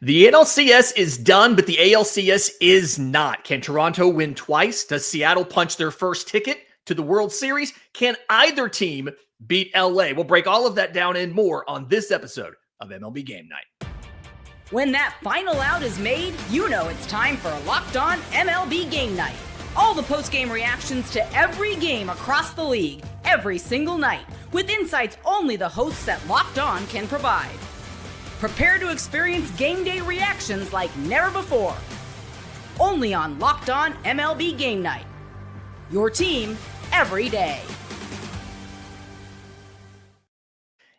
The NLCS is done, but the ALCS is not. Can Toronto win twice? Does Seattle punch their first ticket to the World Series? Can either team beat LA? We'll break all of that down and more on this episode of MLB Game Night. When that final out is made, you know it's time for Locked On MLB Game Night. All the post-game reactions to every game across the league, every single night, with insights only the hosts at Locked On can provide. Prepare to experience game day reactions like never before. Only on Locked On MLB Game Night. Your team every day.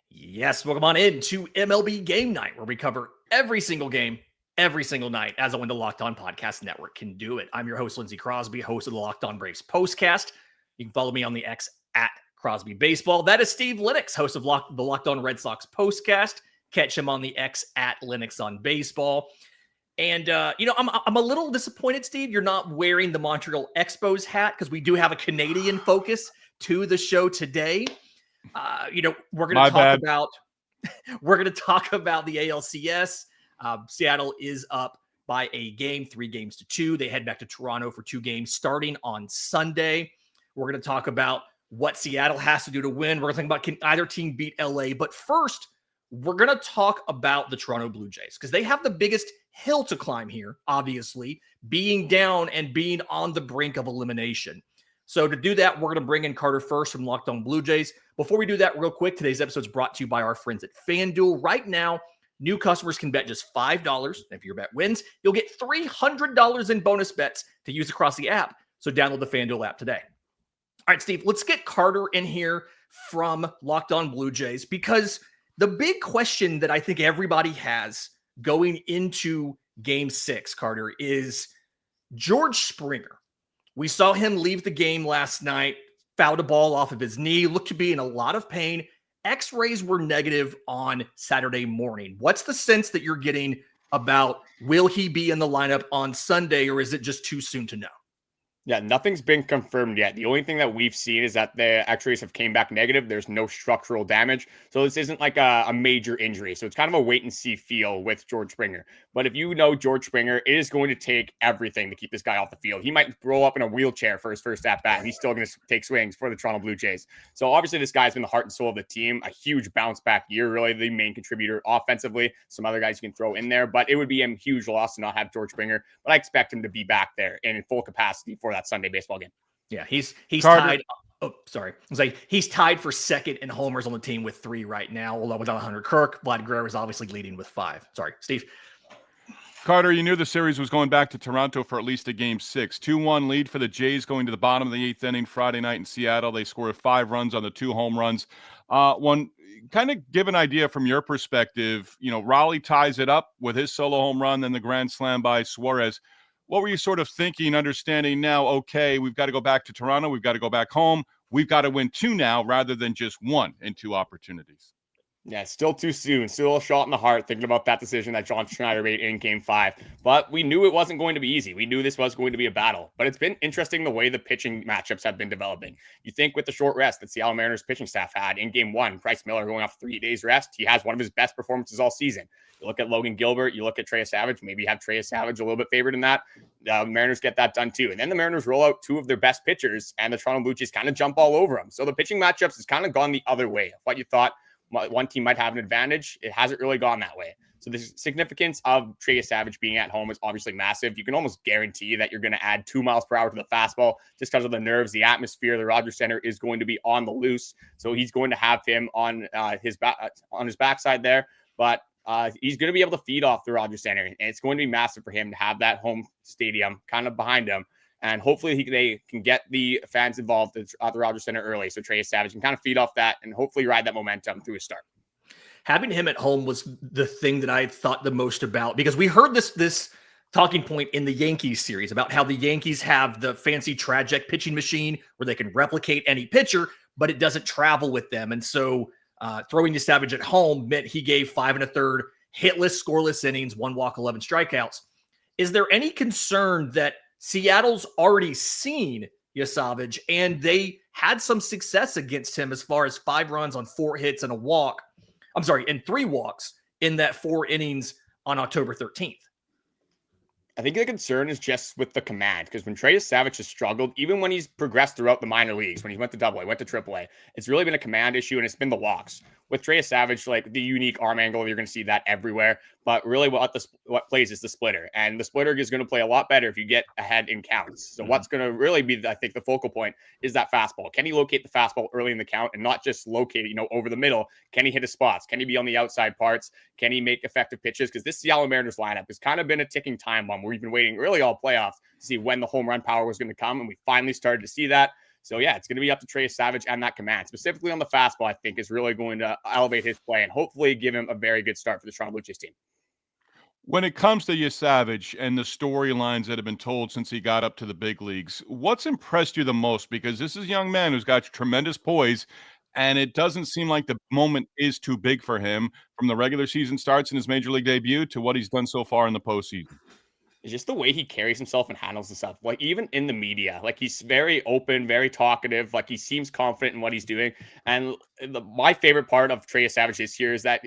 Yes, welcome on in to MLB Game Night, where we cover every single game, every single night, as only the Locked On Podcast Network can do it. I'm your host, Lindsey Crosby, host of the Locked On Braves Postcast. You can follow me on the X at Crosby Baseball. That is Steve Lennox, host of the Locked On Red Sox Postcast. Catch him on the X at Lennox on Baseball. And, I'm a little disappointed, Steve, you're not wearing the Montreal Expos hat, because we do have a Canadian focus to the show today. We're going to talk about the ALCS. Seattle is up by a game, 3-2. They head back to Toronto for 2 games starting on Sunday. We're going to talk about what Seattle has to do to win. We're going to talk about can either team beat LA. But first, we're going to talk about the Toronto Blue Jays, because they have the biggest hill to climb here, obviously, being down and being on the brink of elimination. So to do that, we're going to bring in Carter first from Locked On Blue Jays. Before we do that, real quick, today's episode is brought to you by our friends at FanDuel. Right now, new customers can bet just $5. And if your bet wins, you'll get $300 in bonus bets to use across the app. So download the FanDuel app today. All right, Steve, let's get Carter in here from Locked On Blue Jays, because the big question that I think everybody has going into Game 6, Carter, is George Springer. We saw him leave the game last night, fouled a ball off of his knee, looked to be in a lot of pain. X-rays were negative on Saturday morning. What's the sense that you're getting about, will he be in the lineup on Sunday, or is it just too soon to know? Yeah, nothing's been confirmed yet. The only thing that we've seen is that the x-rays have came back negative. There's no structural damage. So this isn't like a major injury. So it's kind of a wait and see feel with George Springer. But if you know George Springer, it is going to take everything to keep this guy off the field. He might roll up in a wheelchair for his first at-bat, and he's still going to take swings for the Toronto Blue Jays. So obviously this guy's been the heart and soul of the team. A huge bounce back year, really the main contributor offensively. Some other guys you can throw in there, but it would be a huge loss to not have George Springer. But I expect him to be back there and in full capacity for that Sunday baseball game. Yeah, he's Carter. tied. Oh, sorry. I was like, he's tied for second in homers on the team with 3 right now, although without Hunter Kirk. Vlad Guerrero is obviously leading with 5. Sorry, Steve. Carter, you knew the series was going back to Toronto for at least a Game 6. 2-1 lead for the Jays going to the bottom of the 8th inning Friday night in Seattle. They scored 5 runs on the 2 home runs. One kind of give an idea from your perspective. Raleigh ties it up with his solo home run, then the grand slam by Suarez. What were you sort of thinking, understanding now, okay, we've got to go back to Toronto, we've got to go back home, we've got to win 2 now rather than just 1 in 2 opportunities? Yeah, still too soon. Still a shot in the heart thinking about that decision that John Schneider made in Game 5. But we knew it wasn't going to be easy. We knew this was going to be a battle. But it's been interesting the way the pitching matchups have been developing. You think with the short rest that Seattle Mariners pitching staff had in Game 1, Bryce Miller going off 3 days rest, he has one of his best performances all season. You look at Logan Gilbert, you look at Trey Savage, maybe you have Trey Savage a little bit favored in that. The Mariners get that done too. And then the Mariners roll out 2 of their best pitchers, and the Toronto Blue Jays kind of jump all over them. So the pitching matchups has kind of gone the other way. What you thought one team might have an advantage, it hasn't really gone that way. So the significance of Trey Savage being at home is obviously massive. You can almost guarantee that you're going to add 2 miles per hour to the fastball just because of the nerves, the atmosphere. The Rogers Center is going to be on the loose, so he's going to have him on his backside there. But he's going to be able to feed off the Rogers Center, and it's going to be massive for him to have that home stadium kind of behind him. And hopefully they can get the fans involved at the Rogers Center early, so Trey Savage can kind of feed off that and hopefully ride that momentum through his start. Having him at home was the thing that I thought the most about, because we heard this talking point in the Yankees series about how the Yankees have the fancy Tragic pitching machine where they can replicate any pitcher, but it doesn't travel with them. And so throwing to Savage at home meant he gave 5 1/3 hitless, scoreless innings, 1 walk, 11 strikeouts. Is there any concern that Seattle's already seen Savage and they had some success against him as far as 5 runs on 4 hits and a walk? I'm sorry, and 3 walks in that 4 innings on October 13th? I think the concern is just with the command, because when Trey Savage has struggled, even when he's progressed throughout the minor leagues, when he went to AA, went to AAA, it's really been a command issue, and it's been the walks. With Trey Savage, like the unique arm angle, you're going to see that everywhere. But really, what plays is the splitter, and the splitter is going to play a lot better if you get ahead in counts. So what's going to really be, I think, the focal point is that fastball. Can he locate the fastball early in the count and not just locate it, over the middle? Can he hit his spots? Can he be on the outside parts? Can he make effective pitches? Because this Seattle Mariners lineup has kind of been a ticking time bomb. We've been waiting really all playoffs to see when the home run power was going to come, and we finally started to see that. So, yeah, it's going to be up to Trey Savage and that command, specifically on the fastball, I think, is really going to elevate his play and hopefully give him a very good start for the Toronto Blue Jays team. When it comes to Savage and the storylines that have been told since he got up to the big leagues, what's impressed you the most? Because this is a young man who's got tremendous poise, and it doesn't seem like the moment is too big for him from the regular season starts in his major league debut to what he's done so far in the postseason. It's just the way he carries himself and handles himself. Like, even in the media, like, he's very open, very talkative. Like, he seems confident in what he's doing. And my favorite part of Trey Savage this year is that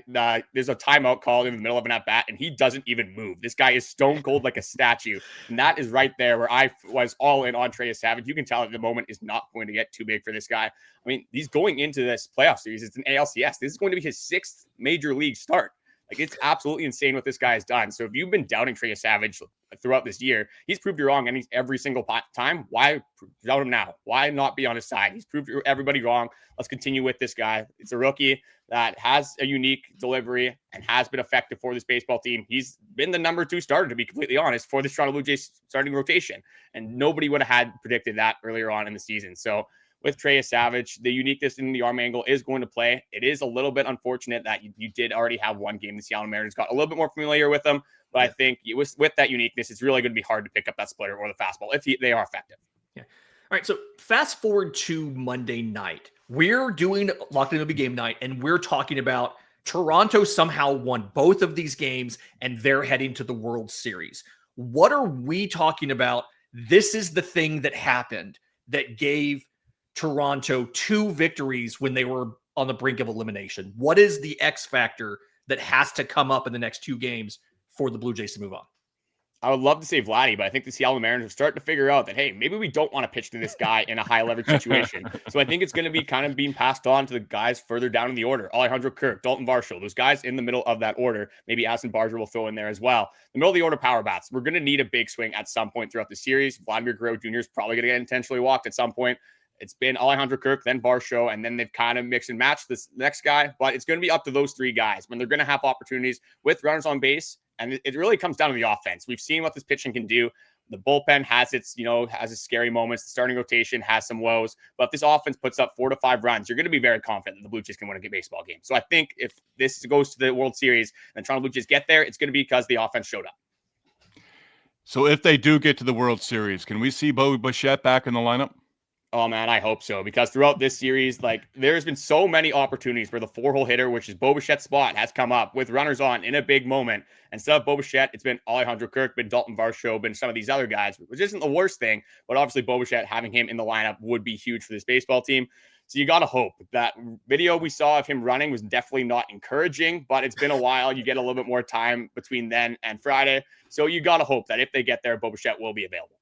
there's a timeout called in the middle of an at-bat, and he doesn't even move. This guy is stone cold like a statue. And that is right there where I was all in on Trey Savage. You can tell that the moment is not going to get too big for this guy. I mean, he's going into this playoff series. It's an ALCS. This is going to be his 6th major league start. Like, it's absolutely insane what this guy has done. So if you've been doubting Trey Savage throughout this year, he's proved you wrong every single time. Why doubt him now? Why not be on his side? He's proved everybody wrong. Let's continue with this guy. It's a rookie that has a unique delivery and has been effective for this baseball team. He's been the number 2 starter, to be completely honest, for the Toronto Blue Jays starting rotation. And nobody would have had predicted that earlier on in the season. So with Trey Savage, the uniqueness in the arm angle is going to play. It is a little bit unfortunate that you did already have one game. The Seattle Mariners got a little bit more familiar with them, but I think with that uniqueness, it's really going to be hard to pick up that splitter or the fastball if they are effective. Yeah. All right. So fast forward to Monday night. We're doing Locked In MLB Game Night, and we're talking about Toronto somehow won both of these games, and they're heading to the World Series. What are we talking about? This is the thing that happened that gave Toronto 2 victories when they were on the brink of elimination. What is the X factor that has to come up in the next 2 games for the Blue Jays to move on? I would love to say Vladdy, but I think the Seattle Mariners are starting to figure out that, hey, maybe we don't want to pitch to this guy in a high leverage situation. So I think it's going to be kind of being passed on to the guys further down in the order. Alejandro Kirk, Dalton Varsho, those guys in the middle of that order. Maybe Addison Barger will throw in there as well. The middle of the order power bats. We're going to need a big swing at some point throughout the series. Vladimir Guerrero Jr. is probably going to get intentionally walked at some point. It's been Alejandro Kirk, then Varsho, and then they've kind of mixed and matched this next guy. But it's going to be up to those 3 guys when they're going to have opportunities with runners on base. And it really comes down to the offense. We've seen what this pitching can do. The bullpen has its scary moments. The starting rotation has some woes. But if this offense puts up 4 to 5 runs, you're going to be very confident that the Blue Jays can win a baseball game. So I think if this goes to the World Series and the Toronto Blue Jays get there, it's going to be because the offense showed up. So if they do get to the World Series, can we see Bobby Bichette back in the lineup? Oh, man, I hope so. Because throughout this series, there's been so many opportunities where the 4-hole hitter, which is Bo Bichette's spot, has come up with runners on in a big moment. Instead of Bo Bichette, it's been Alejandro Kirk, been Dalton Varsho, been some of these other guys, which isn't the worst thing. But obviously, Bo Bichette, having him in the lineup would be huge for this baseball team. So you got to hope. That video we saw of him running was definitely not encouraging, but it's been a while. You get a little bit more time between then and Friday. So you got to hope that if they get there, Bo Bichette will be available.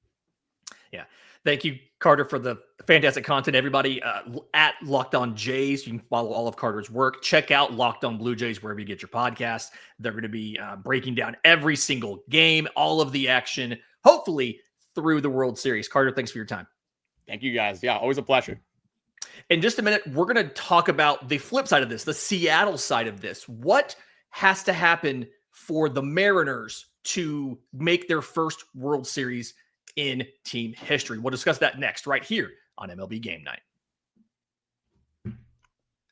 Yeah. Thank you, Carter, for the fantastic content. Everybody at Locked On Jays, you can follow all of Carter's work. Check out Locked On Blue Jays wherever you get your podcasts. They're going to be breaking down every single game, all of the action, hopefully through the World Series. Carter, thanks for your time. Thank you, guys. Yeah, always a pleasure. In just a minute, we're going to talk about the flip side of this, the Seattle side of this. What has to happen for the Mariners to make their first World Series in team history? We'll discuss that next, right here on MLB Game Night.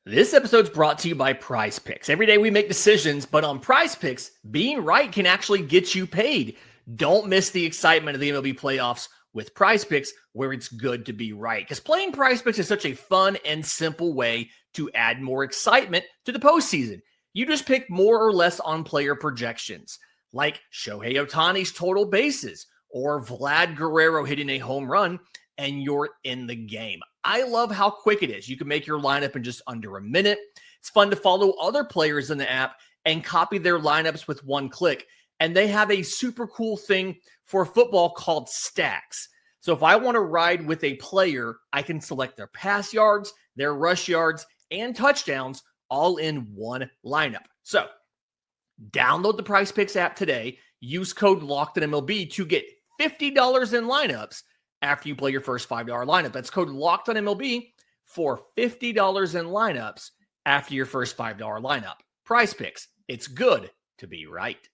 This episode's brought to you by Prize Picks. Every day we make decisions, but on Prize Picks, being right can actually get you paid. Don't miss the excitement of the MLB playoffs with Prize Picks, where it's good to be right. Because playing Prize Picks is such a fun and simple way to add more excitement to the postseason. You just pick more or less on player projections, like Shohei Ohtani's total bases, or Vlad Guerrero hitting a home run, and you're in the game. I love how quick it is. You can make your lineup in just under a minute. It's fun to follow other players in the app and copy their lineups with one click. and they have a super cool thing for football called stacks. So if I want to ride with a player, I can select their pass yards, their rush yards, and touchdowns all in one lineup. So download the Prize Picks app today. Use code LOCKEDONMLB to get $50 in lineups after you play your first $5 lineup. That's code LOCKEDONMLB for $50 in lineups after your first $5 lineup. Prize Picks. It's good to be right.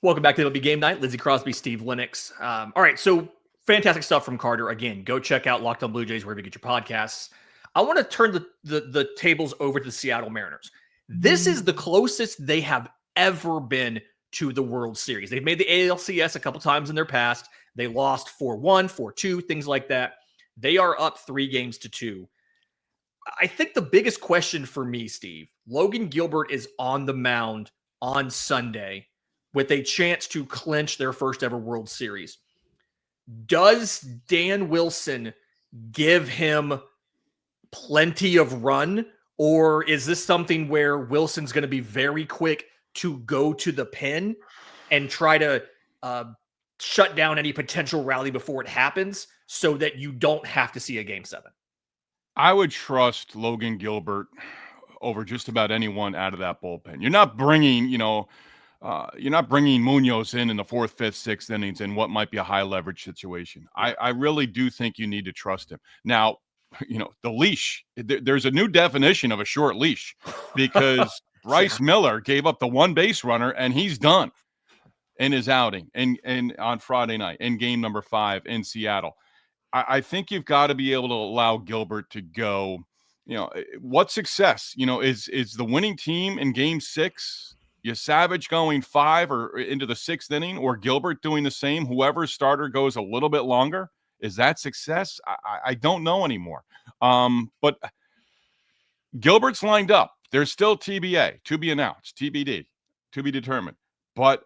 Welcome back to MLB Game Night. Lindsey Crosby, Steve Lennox. All right, so fantastic stuff from Carter. Again, go check out Locked On Blue Jays wherever you get your podcasts. I want to turn the tables over to the Seattle Mariners. This is the closest they have ever been to the World Series. They've made the ALCS a couple times in their past. They lost 4-1, 4-2, things like that. They are up 3-2. I think the biggest question for me, Steve, Logan Gilbert is on the mound on Sunday with a chance to clinch their first ever World Series. Does Dan Wilson give him plenty of run, or is this something where Wilson's going to be very quick to go to the pen and try to shut down any potential rally before it happens so that you don't have to see a Game 7? I would trust Logan Gilbert over just about anyone out of that bullpen. You're not bringing, Munoz in the 4th, 5th, 6th innings in what might be a high leverage situation. I really do think you need to trust him. Now, the leash, there's a new definition of a short leash because Bryce Miller gave up the one base runner and he's done in his outing and on Friday night in game number 5 in Seattle. I think you've got to be able to allow Gilbert to go. What success, is the winning team in game 6, you Savage going 5 or into the 6th inning, or Gilbert doing the same, whoever's starter goes a little bit longer. Is that success? I don't know anymore. But Gilbert's lined up. There's still TBA, to be announced, TBD, to be determined. But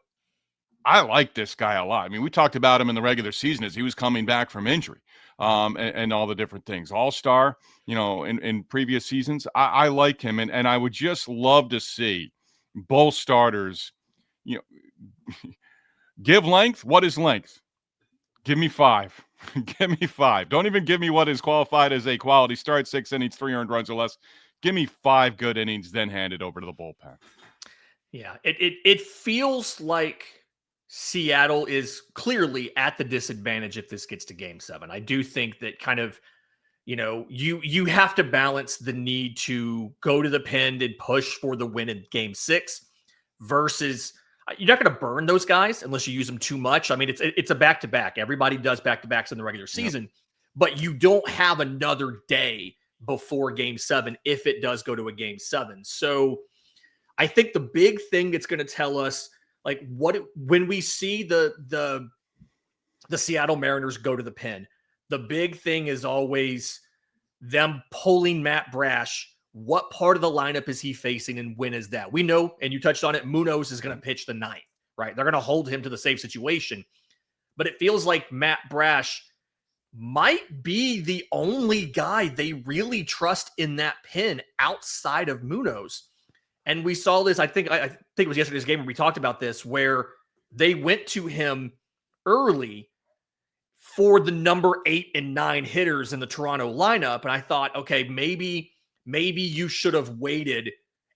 I like this guy a lot. I mean, we talked about him in the regular season as he was coming back from injury and all the different things. All-star, in previous seasons. I like him, and I would just love to see both starters, give length. What is length? Give me 5. Give me 5. Don't even give me what is qualified as a quality start, 6 innings, 3 earned runs or less. Give me 5 good innings, then hand it over to the bullpen. Yeah, it feels like Seattle is clearly at the disadvantage if this gets to Game 7. I do think that kind of, you have to balance the need to go to the pen and push for the win in Game 6 versus you're not going to burn those guys unless you use them too much. I mean, it's a back-to-back. Everybody does back-to-backs in the regular season, but you don't have another day before Game 7 if it does go to a Game 7. So I think the big thing that's going to tell us, when we see the Seattle Mariners go to the pen, the big thing is always them pulling Matt Brash. What part of the lineup is he facing and when is that? We know, and you touched on it, Munoz is going to pitch the 9th, right? They're going to hold him to the save situation. But it feels like Matt Brash might be the only guy they really trust in that pen outside of Munoz. And we saw this, I think it was yesterday's game when we talked about this, where they went to him early for the number 8 and 9 hitters in the Toronto lineup. And I thought, okay, maybe you should have waited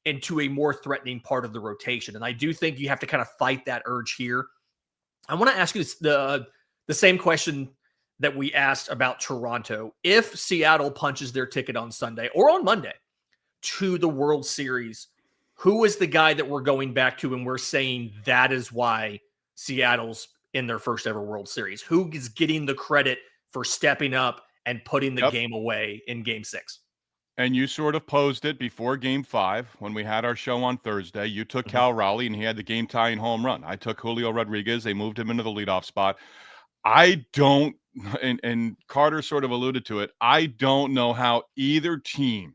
into a more threatening part of the rotation. And I do think you have to kind of fight that urge here. I want to ask you the same question that we asked about Toronto. If Seattle punches their ticket on Sunday or on Monday to the World Series, who is the guy that we're going back to and we're saying that is why Seattle's in their first ever World Series? Who is getting the credit for stepping up and putting the game away in Game 6? And you sort of posed it before Game 5 when we had our show on Thursday. You took Cal Raleigh, and he had the game-tying home run. I took Julio Rodriguez. They moved him into the leadoff spot. I don't, and Carter sort of alluded to it, I don't know how either team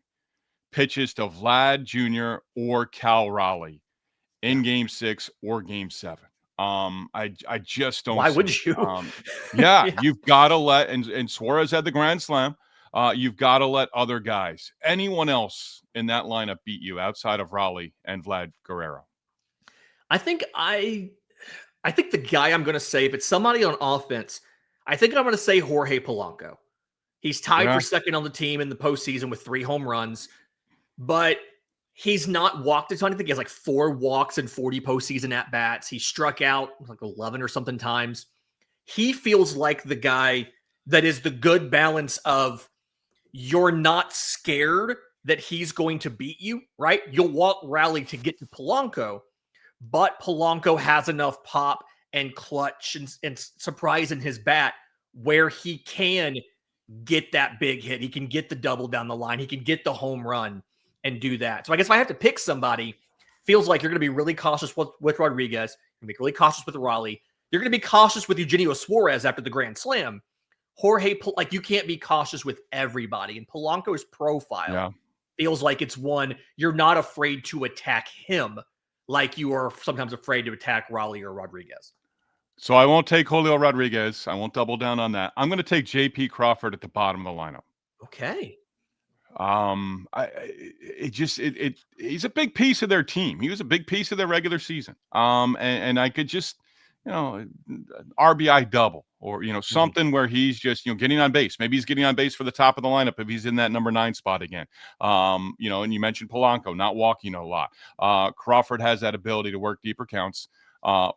pitches to Vlad Jr. or Cal Raleigh in Game 6 or Game 7. I just don't. Why would you? Yeah, you've got to let, and Suarez had the grand slam. You've got to let other guys, anyone else in that lineup beat you outside of Raleigh and Vlad Guerrero. I think the guy I'm going to say, if it's somebody on offense, I think I'm going to say Jorge Polanco. He's tied for second on the team in the postseason with 3 home runs, but he's not walked a ton. I think he has like 4 walks and 40 postseason at-bats. He struck out like 11 or something times. He feels like the guy that is the good balance of you're not scared that he's going to beat you, right? You'll walk Raleigh to get to Polanco, but Polanco has enough pop and clutch and surprise in his bat where he can get that big hit. He can get the double down the line. He can get the home run and do that. So I guess if I have to pick somebody, feels like you're going to be really cautious with Rodriguez. You're going to be really cautious with Raleigh. You're going to be cautious with Eugenio Suarez after the Grand Slam. Jorge, like you can't be cautious with everybody. And Polanco's profile feels like it's one you're not afraid to attack him like you are sometimes afraid to attack Raleigh or Rodriguez. So I won't take Julio Rodriguez. I won't double down on that. I'm going to take J.P. Crawford at the bottom of the lineup. Okay. He's a big piece of their team. He was a big piece of their regular season. And I could just, RBI double or, something where he's just, getting on base. Maybe he's getting on base for the top of the lineup if he's in that number 9 spot again. And you mentioned Polanco not walking a lot. Crawford has that ability to work deeper counts.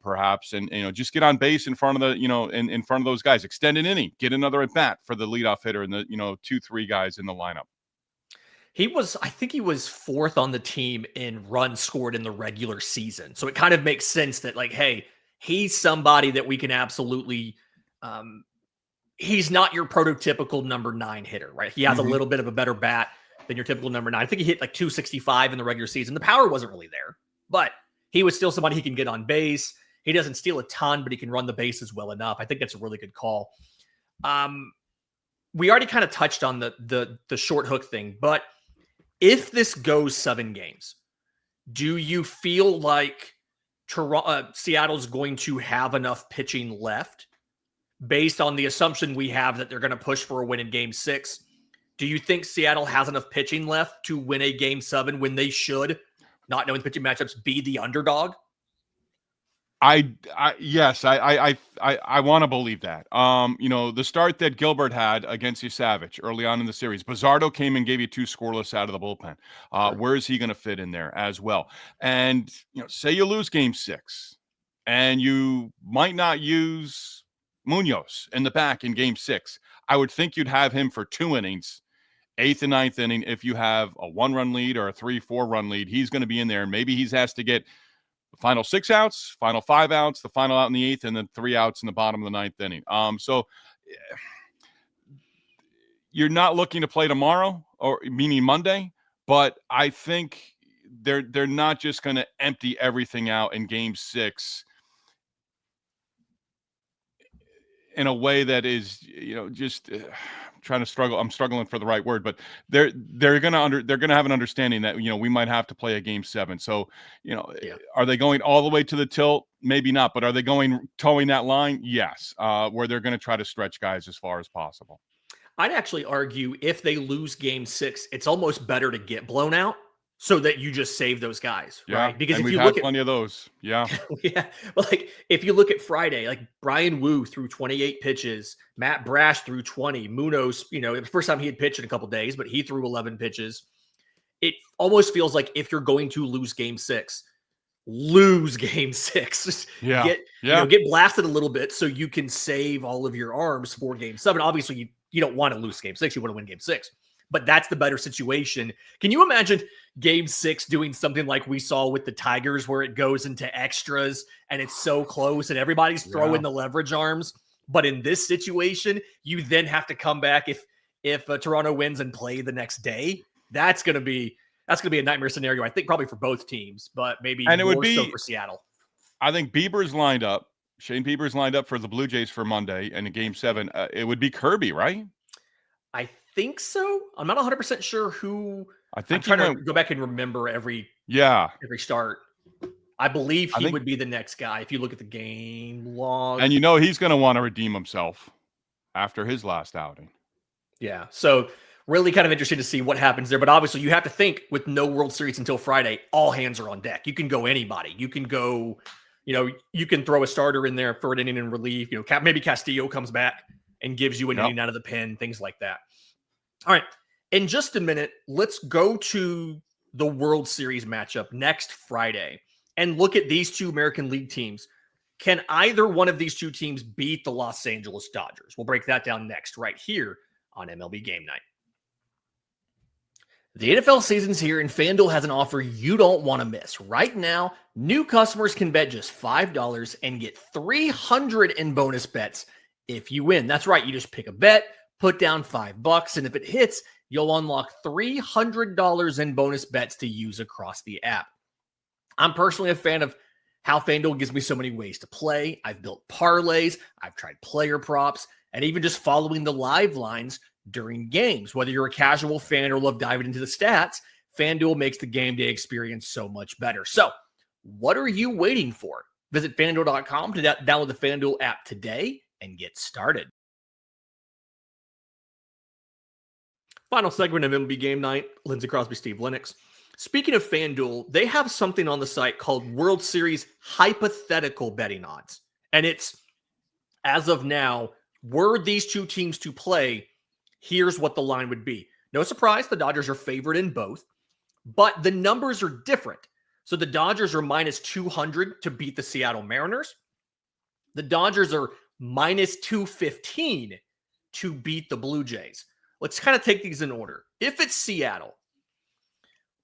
Perhaps, and just get on base in front of the, in front of those guys, extend an inning, get another at bat for the leadoff hitter and the, 2-3 guys in the lineup. I think he was 4th on the team in runs scored in the regular season. So it kind of makes sense that like, hey, he's somebody that we can absolutely, he's not your prototypical number 9 hitter, right? He has a little bit of a better bat than your typical number 9. I think he hit like 265 in the regular season. The power wasn't really there, but he was still somebody he can get on base. He doesn't steal a ton, but he can run the bases well enough. I think that's a really good call. We already kind of touched on the short hook thing, but if this goes 7 games, do you feel like Seattle's going to have enough pitching left based on the assumption we have that they're going to push for a win in Game 6? Do you think Seattle has enough pitching left to win a Game 7 when they should, not knowing the pitching matchups, be the underdog? Yes, I want to believe that. The start that Gilbert had against Savage early on in the series, Bizzardo came and gave you 2 scoreless out of the bullpen. Where is he going to fit in there as well? And say you lose Game 6, and you might not use Munoz in the back in Game 6. I would think you'd have him for 2 innings. 8th and 9th inning, if you have a 1-run lead or a 3-4 run lead, he's going to be in there. And maybe he has to get the final 6 outs, final 5 outs, the final out in the 8th, and then 3 outs in the bottom of the 9th inning. So you're not looking to play tomorrow, or meaning Monday, but I think they're not just going to empty everything out in Game 6 in a way that is, just trying to struggle. I'm struggling for the right word, but they're going to have an understanding that, we might have to play a Game 7. So, Are they going all the way to the tilt? Maybe not, but are they towing that line? Yes. Where they're going to try to stretch guys as far as possible. I'd actually argue if they lose Game 6, it's almost better to get blown out so that you just save those guys, right? Because if you look at plenty of those, yeah. Well, like if you look at Friday, like Brian Wu threw 28 pitches, Matt Brash threw 20, Munoz, the first time he had pitched in a couple days, but he threw 11 pitches. It almost feels like if you're going to lose Game 6, lose Game 6. Get blasted a little bit so you can save all of your arms for Game 7. Obviously, you don't want to lose Game 6. You want to win Game 6. But that's the better situation. Can you imagine Game 6 doing something like we saw with the Tigers where it goes into extras and it's so close and everybody's throwing the leverage arms? But in this situation, you then have to come back if Toronto wins and play the next day. That's going to be a nightmare scenario, I think, probably for both teams, but maybe more so for Seattle. I think Bieber's lined up. Shane Bieber's lined up for the Blue Jays for Monday and in Game 7. It would be Kirby, right? I think so. I'm not 100% sure who. I think I'm trying to go back and remember every start. I believe he would be the next guy if you look at the game log. And he's going to want to redeem himself after his last outing. Yeah. So really kind of interesting to see what happens there. But obviously, you have to think with no World Series until Friday, all hands are on deck. You can go anybody. You can go, you can throw a starter in there for an inning in relief. Maybe Castillo comes back and gives you an inning out of the pen, things like that. All right. In just a minute, let's go to the World Series matchup next Friday and look at these two American League teams. Can either one of these two teams beat the Los Angeles Dodgers? We'll break that down next, right here on MLB Game Night. The NFL season's here, and FanDuel has an offer you don't want to miss. Right now, new customers can bet just $5 and get $300 in bonus bets if you win. That's right. You just pick a bet, put down $5, and if it hits, you'll unlock $300 in bonus bets to use across the app. I'm personally a fan of how FanDuel gives me so many ways to play. I've built parlays, I've tried player props, and even just following the live lines during games. Whether you're a casual fan or love diving into the stats, FanDuel makes the game day experience so much better. So, what are you waiting for? Visit FanDuel.com to download the FanDuel app today and get started. Final segment of MLB Game Night. Lindsey Crosby, Steve Lennox. Speaking of FanDuel, they have something on the site called World Series hypothetical betting odds. And it's, as of now, were these two teams to play, here's what the line would be. No surprise, the Dodgers are favored in both, but the numbers are different. So the Dodgers are minus 200 to beat the Seattle Mariners. The Dodgers are minus 215 to beat the Blue Jays. Let's kind of take these in order. If it's Seattle,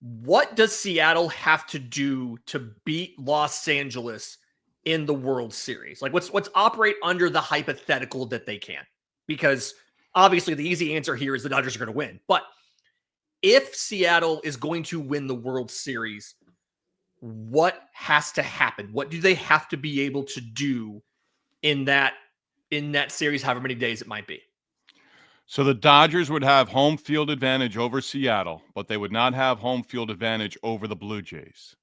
what does Seattle have to do to beat Los Angeles in the World Series? Like, let's operate under the hypothetical that they can, because obviously the easy answer here is the Dodgers are going to win. But if Seattle is going to win the World Series, what has to happen? What do they have to be able to do in that series, however many days it might be? So the Dodgers would have home field advantage over Seattle, but they would not have home field advantage over the Blue Jays.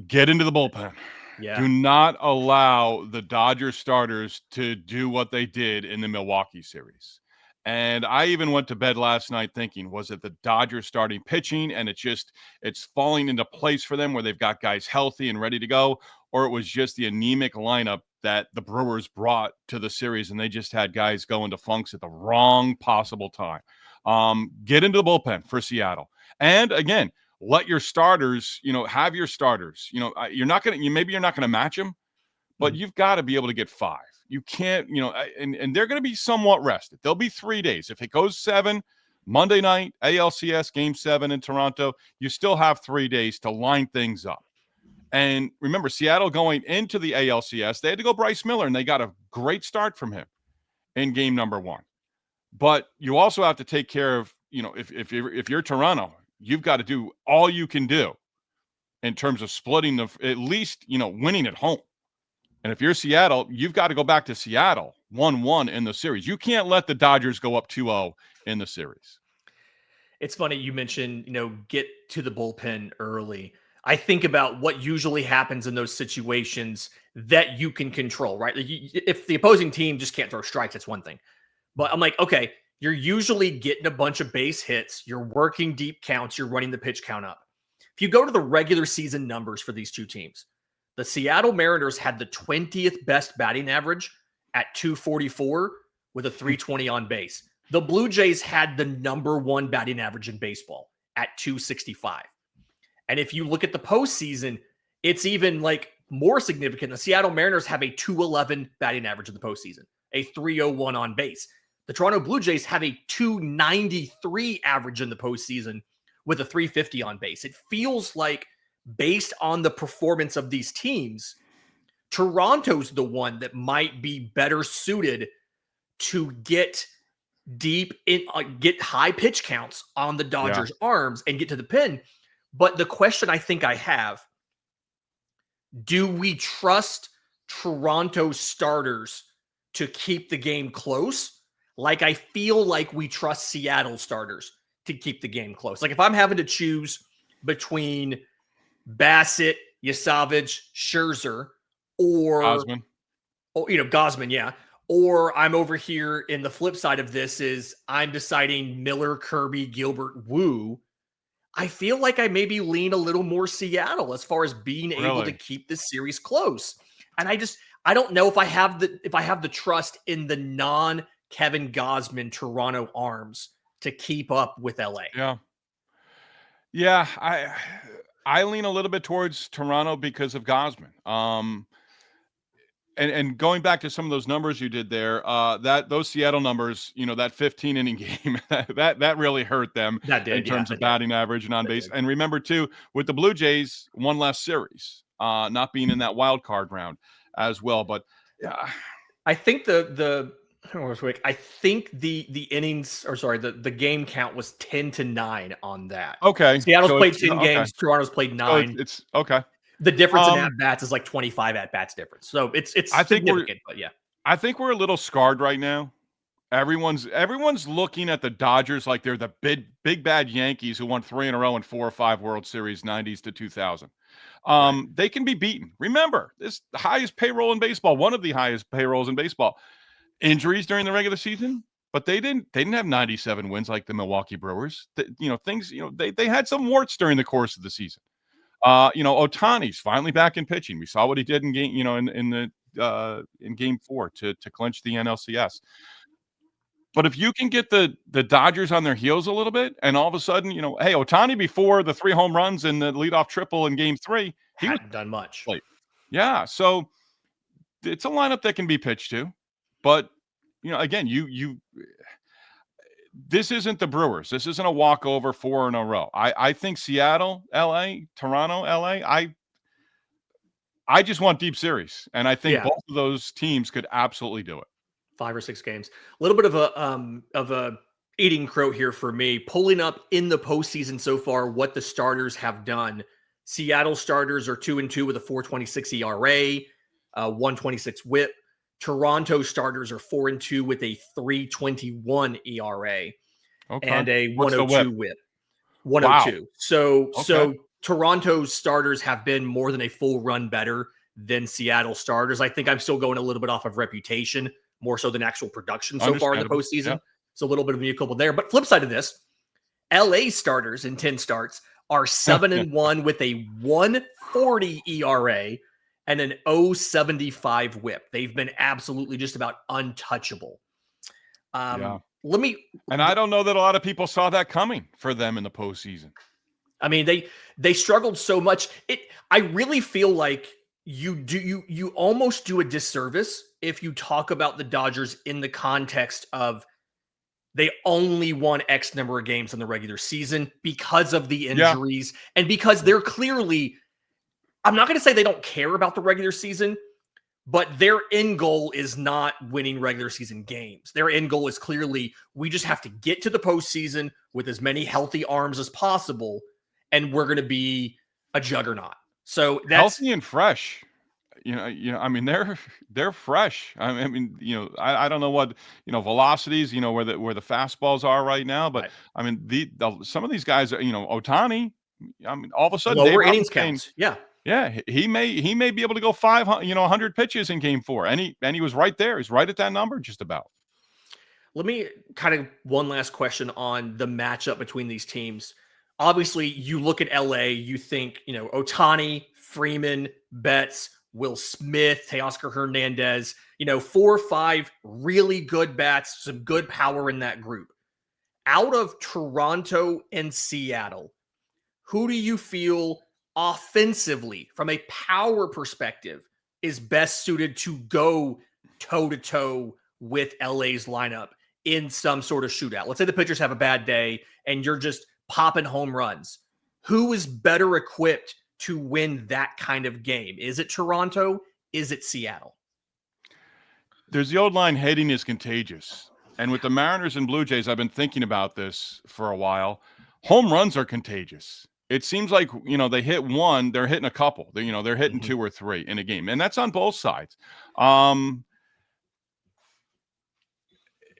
Get into the bullpen. Yeah. Do not allow the Dodger starters to do what they did in the Milwaukee series. And I even went to bed last night thinking, was it the Dodgers starting pitching and it's falling into place for them where they've got guys healthy and ready to go, or it was just the anemic lineup that the Brewers brought to the series and they just had guys go into funks at the wrong possible time. Get into the bullpen for Seattle. And again, let your starters, have your starters. Maybe you're not going to match them, but you've got to be able to get 5. You can't, and they're going to be somewhat rested. There'll be 3 days. If it goes 7, Monday night, ALCS Game 7 in Toronto, you still have 3 days to line things up. And remember, Seattle going into the ALCS, they had to go Bryce Miller, and they got a great start from him in game number 1. But you also have to take care of, if you're Toronto, you've got to do all you can do in terms of splitting at least, winning at home. And if you're Seattle, you've got to go back to Seattle 1-1 in the series. You can't let the Dodgers go up 2-0 in the series. It's funny you mentioned, get to the bullpen early. I think about what usually happens in those situations that you can control, right? Like if the opposing team just can't throw strikes, that's one thing. But I'm like, okay, you're usually getting a bunch of base hits. You're working deep counts. You're running the pitch count up. If you go to the regular season numbers for these two teams, the Seattle Mariners had the 20th best batting average at 244 with a 320 on base. The Blue Jays had the number 1 batting average in baseball at 265. And if you look at the postseason, it's even like more significant. The Seattle Mariners have a 211 batting average in the postseason, a 301 on base. The Toronto Blue Jays have a 293 average in the postseason with a 350 on base. It feels like, based on the performance of these teams, Toronto's the one that might be better suited to get deep in, get high pitch counts on the Dodgers' arms and get to the pin. But the question I think I have, do we trust Toronto starters to keep the game close? Like I feel like we trust Seattle starters to keep the game close. Like if I'm having to choose between Bassett, Yasavage, Scherzer, or Gausman, Gausman, yeah, or I'm over here in the flip side of this is I'm deciding Miller, Kirby, Gilbert, Wu. I feel like I maybe lean a little more Seattle as far as being able to Really? keep this series close. And I don't know if I have the trust in the non Kevin Gosman Toronto arms to keep up with LA. Yeah. Yeah, I lean a little bit towards Toronto because of Gosman. And going back to some of those numbers you did there, that those Seattle numbers, that 15 inning game, that really hurt them That in did, yeah, terms that of did. batting average and on That base. did. And remember too, with the Blue Jays, one less series, not being in that wild card round as well. But yeah, I think I think the innings, or sorry, the game count was 10-9 on that. okay. Seattle's So played it's 10 okay. games, Toronto's played So 9. it's okay. The difference in Um, at bats is like 25 at bats difference. So it's I think we're significant, but yeah. I think we're a little scarred right now. Everyone's looking at the Dodgers like they're the big bad Yankees who won 3 in a row in 4 or 5 World Series 90s to 2000. Right. They can be beaten. Remember, this the highest payroll in baseball, one of the highest payrolls in baseball. Injuries during the regular season, but they didn't have 97 wins like the Milwaukee Brewers. They had some warts during the course of the season. Ohtani's finally back in pitching. We saw what he did in game, in game 4 to clinch the NLCS. But if you can get the Dodgers on their heels a little bit, and all of a sudden, hey, Ohtani before the 3 home runs and the leadoff triple in game 3, he was Hadn't done much. late. Yeah, so it's a lineup that can be pitched to. But, again, this isn't the Brewers. This isn't a walkover 4 in a row. I think Seattle, LA, Toronto, LA, I just want deep series. And I think both of those teams could absolutely do it. 5 or 6 games. A little bit of a eating crow here for me. Pulling up in the postseason so far what the starters have done. Seattle starters are 2-2 with a 4.26 ERA, 1.26 WHIP. Toronto starters are 4-2 with a 3.21 ERA and a 102 WHIP. 102. Wow. So Toronto's starters have been more than a full run better than Seattle starters. I think I'm still going a little bit off of reputation, more so than actual production so far in the postseason. Yeah. It's a little bit of a couple there. But flip side of this, LA starters in 10 starts are 7-1 with a 1.40 ERA and an 0.75 WHIP. They've been absolutely just about untouchable. Yeah. And I don't know that a lot of people saw that coming for them in the postseason. I mean, they struggled so much. I really feel like you almost do a disservice if you talk about the Dodgers in the context of they only won X number of games in the regular season because of the injuries and because they're clearly, I'm not going to say they don't care about the regular season, but their end goal is not winning regular season games. Their end goal is clearly, we just have to get to the postseason with as many healthy arms as possible, and we're going to be a juggernaut. So that's healthy and fresh. I mean, they're fresh. I mean, I don't know what, velocities, where the fastballs are right now, but I mean, some of these guys are, Ohtani, I mean, all of a sudden, lower innings counts. Yeah. Yeah, he may be able to go 100 pitches in game 4. And he was right there. He's right at that number just about. Let me kind of one last question on the matchup between these teams. Obviously, you look at LA, you think, Ohtani, Freeman, Betts, Will Smith, Teoscar Hernandez, 4 or 5 really good bats, some good power in that group. Out of Toronto and Seattle, who do you feel offensively, from a power perspective, is best suited to go toe-to-toe with LA's lineup in some sort of shootout? Let's say the pitchers have a bad day and you're just popping home runs. Who is better equipped to win that kind of game? Is it Toronto? Is it Seattle? There's the old line, hitting is contagious. And with the Mariners and Blue Jays, I've been thinking about this for a while. Home runs are contagious. It seems like, they hit one, they're hitting a couple. They're hitting 2 or 3 in a game. And that's on both sides.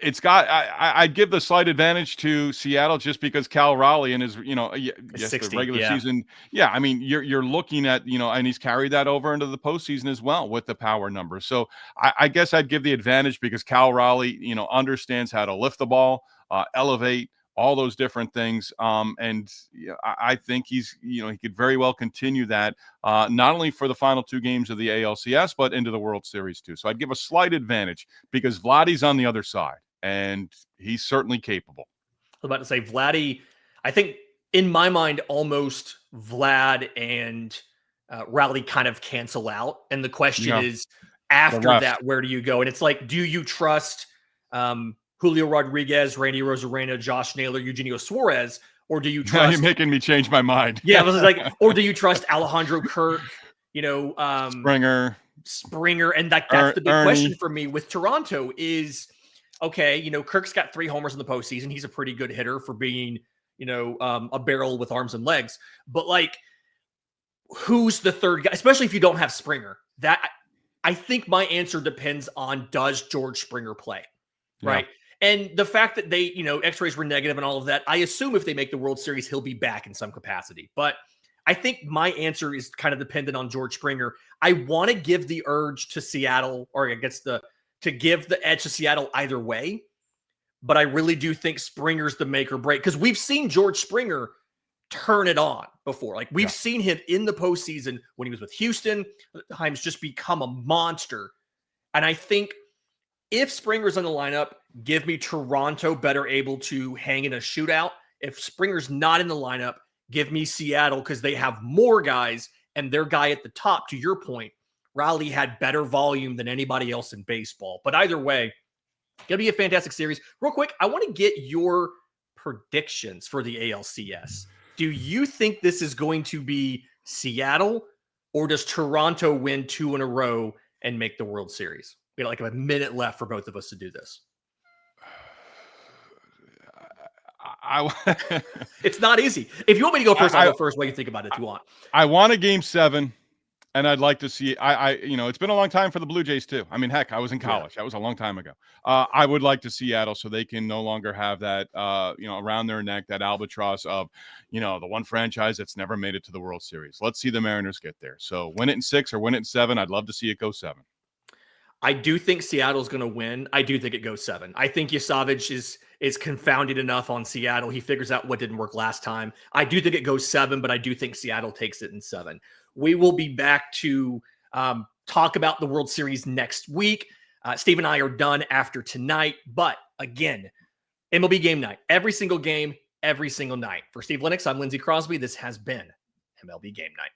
it's got. I'd give the slight advantage to Seattle just because Cal Raleigh and his, yes, 60, the regular yeah. season. Yeah, I mean, you're looking at, and he's carried that over into the postseason as well with the power numbers. So I guess I'd give the advantage because Cal Raleigh, understands how to lift the ball, elevate, all those different things. And I think he could very well continue that, not only for the final 2 games of the ALCS, but into the World Series too. So I'd give a slight advantage because Vladdy's on the other side and he's certainly capable. I was about to say Vladdy, I think in my mind, almost Vlad and Raleigh kind of cancel out. And the question is, after that, where do you go? And it's like, do you trust Julio Rodriguez, Randy Rosarena, Josh Naylor, Eugenio Suarez, or do you trust? Now you're making me change my mind. Yeah, I was like, or do you trust Alejandro Kirk? Springer, and that's the big question for me with Toronto is, okay, Kirk's got 3 homers in the postseason. He's a pretty good hitter for being, a barrel with arms and legs. But like, who's the third guy? Especially if you don't have Springer. That I think my answer depends on, does George Springer play, right? And the fact that they, X-rays were negative and all of that, I assume if they make the World Series, he'll be back in some capacity. But I think my answer is kind of dependent on George Springer. I want to give the urge to Seattle, or I guess to give the edge to Seattle either way. But I really do think Springer's the make or break, because we've seen George Springer turn it on before. Like we've seen him in the postseason when he was with Houston, at times just become a monster. And I think if Springer's in the lineup, give me Toronto better able to hang in a shootout. If Springer's not in the lineup, give me Seattle because they have more guys and their guy at the top, to your point, Raleigh had better volume than anybody else in baseball. But either way, going to be a fantastic series. Real quick, I want to get your predictions for the ALCS. Do you think this is going to be Seattle, or does Toronto win 2 in a row and make the World Series? We got like a minute left for both of us to do this. It's not easy. If you want me to go first, I'll go first. What do you think about it if you want? I want a game 7, and I'd like to see. It's been a long time for the Blue Jays too. I mean, heck, I was in college. That was a long time ago. I would like to Seattle so they can no longer have that, around their neck, that albatross of, the one franchise that's never made it to the World Series. Let's see the Mariners get there. So win it in 6 or win it in 7. I'd love to see it go 7. I do think Seattle's going to win. I do think it goes 7. I think Yasavage is confounded enough on Seattle. He figures out what didn't work last time. I do think it goes 7, but I do think Seattle takes it in 7. We will be back to talk about the World Series next week. Steve and I are done after tonight. But again, MLB Game Night. Every single game, every single night. For Steve Lennox, I'm Lindsey Crosby. This has been MLB Game Night.